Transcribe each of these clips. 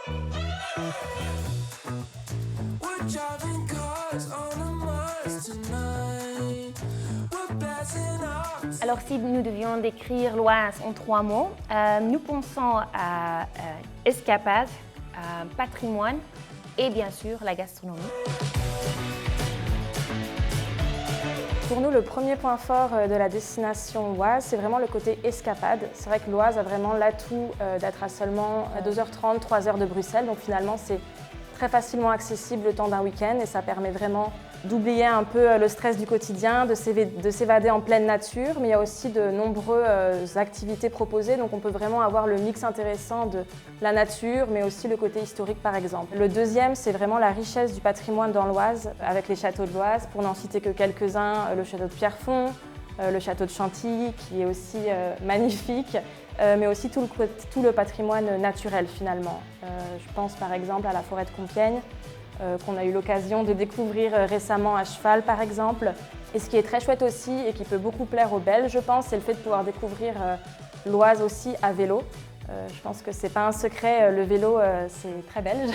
We're driving cars on a Mars tonight. We're passing out. Alors si nous devions décrire l'Oise en 3 mots, nous pensons à escapade, patrimoine et bien sûr la gastronomie. Pour nous, le premier point fort de la destination Oise, c'est vraiment le côté escapade. C'est vrai que l'Oise a vraiment l'atout d'être à seulement 2h30, 3h de Bruxelles. Donc finalement, c'est très facilement accessible le temps d'un week-end et ça permet vraiment d'oublier un peu le stress du quotidien, de s'évader en pleine nature. Mais il y a aussi de nombreuses activités proposées, donc on peut vraiment avoir le mix intéressant de la nature, mais aussi le côté historique par exemple. Le deuxième, c'est vraiment la richesse du patrimoine dans l'Oise, avec les châteaux de l'Oise, pour n'en citer que quelques-uns, le château de Pierrefonds, le château de Chantilly, qui est aussi magnifique, mais aussi tout le patrimoine naturel finalement. Je pense par exemple à la forêt de Compiègne, qu'on a eu l'occasion de découvrir récemment à cheval par exemple. Et ce qui est très chouette aussi et qui peut beaucoup plaire aux Belges, je pense, c'est le fait de pouvoir découvrir l'Oise aussi à vélo. Je pense que c'est pas un secret, le vélo c'est très belge,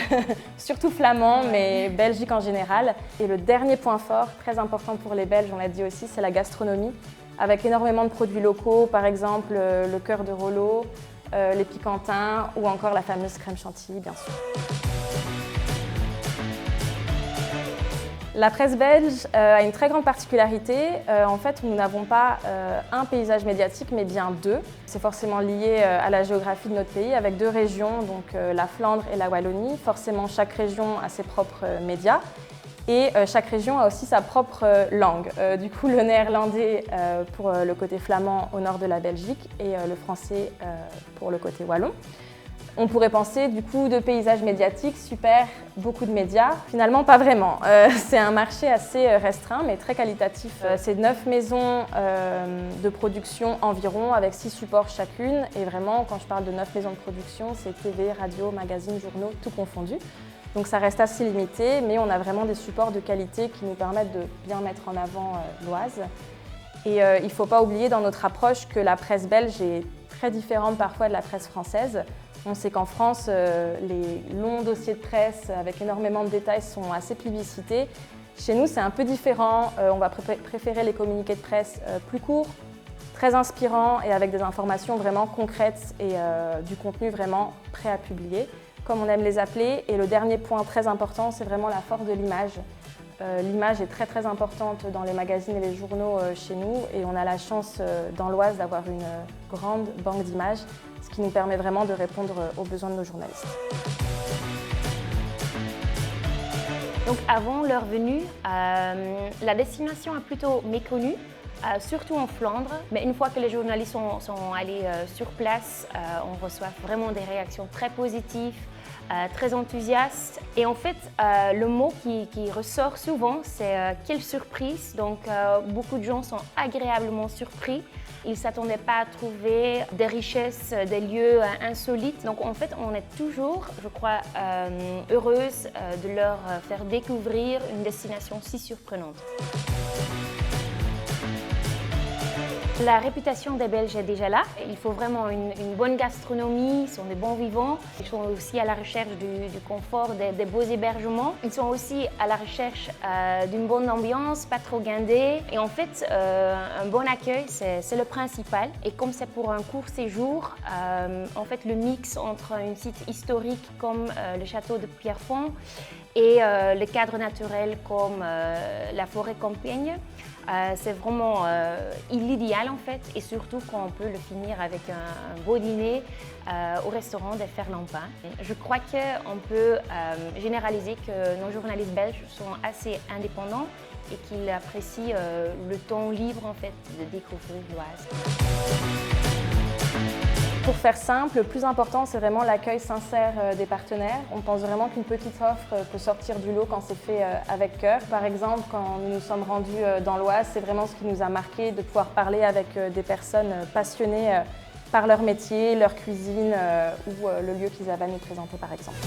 surtout flamand, mais Belgique en général. Et le dernier point fort, très important pour les Belges, on l'a dit aussi, c'est la gastronomie, avec énormément de produits locaux, par exemple le cœur de Rollo, les piquantins ou encore la fameuse crème chantilly, bien sûr. La presse belge a une très grande particularité. En fait, nous n'avons pas un paysage médiatique, mais bien deux. C'est forcément lié à la géographie de notre pays, avec deux régions, donc la Flandre et la Wallonie. Forcément, chaque région a ses propres médias et chaque région a aussi sa propre langue. Du coup, le néerlandais pour le côté flamand au nord de la Belgique et le français pour le côté wallon. On pourrait penser du coup de paysage médiatique, super, beaucoup de médias. Finalement, pas vraiment. C'est un marché assez restreint, mais très qualitatif. C'est 9 maisons de production environ, avec 6 supports chacune. Et vraiment, quand je parle de 9 maisons de production, c'est TV, radio, magazines, journaux, tout confondu. Donc ça reste assez limité, mais on a vraiment des supports de qualité qui nous permettent de bien mettre en avant l'Oise. Et il ne faut pas oublier dans notre approche que la presse belge est très différente parfois de la presse française. On sait qu'en France, les longs dossiers de presse avec énormément de détails sont assez plébiscités. Chez nous, c'est un peu différent. On va préférer les communiqués de presse plus courts, très inspirants et avec des informations vraiment concrètes et du contenu vraiment prêt à publier, comme on aime les appeler. Et le dernier point très important, c'est vraiment la force de l'image. L'image est très très importante dans les magazines et les journaux chez nous et on a la chance dans l'Oise d'avoir une grande banque d'images, ce qui nous permet vraiment de répondre aux besoins de nos journalistes. Donc avant leur venue, la destination est plutôt méconnue, surtout en Flandre. Mais une fois que les journalistes sont allés sur place, on reçoit vraiment des réactions très positives, très enthousiastes. Et en fait, le mot qui ressort souvent, c'est quelle surprise. Donc beaucoup de gens sont agréablement surpris. Ils ne s'attendaient pas à trouver des richesses, des lieux insolites. Donc en fait, on est toujours, je crois, heureuse de leur faire découvrir une destination si surprenante. La réputation des Belges est déjà là. Il faut vraiment une bonne gastronomie, ils sont des bons vivants. Ils sont aussi à la recherche du confort, des beaux hébergements. Ils sont aussi à la recherche d'une bonne ambiance, pas trop guindée. Et en fait, un bon accueil, c'est le principal. Et comme c'est pour un court séjour, en fait, le mix entre un site historique comme le château de Pierrefonds et le cadre naturel comme la forêt Compiègne, c'est vraiment l'idéal en fait, et surtout quand on peut le finir avec un beau dîner au restaurant des Ferlampins. Je crois qu'on peut généraliser que nos journalistes belges sont assez indépendants et qu'ils apprécient le temps libre en fait de découvrir l'Oise. Pour faire simple, le plus important, c'est vraiment l'accueil sincère des partenaires. On pense vraiment qu'une petite offre peut sortir du lot quand c'est fait avec cœur. Par exemple, quand nous nous sommes rendus dans l'Oise, c'est vraiment ce qui nous a marqué de pouvoir parler avec des personnes passionnées par leur métier, leur cuisine ou le lieu qu'ils avaient à nous présenter par exemple.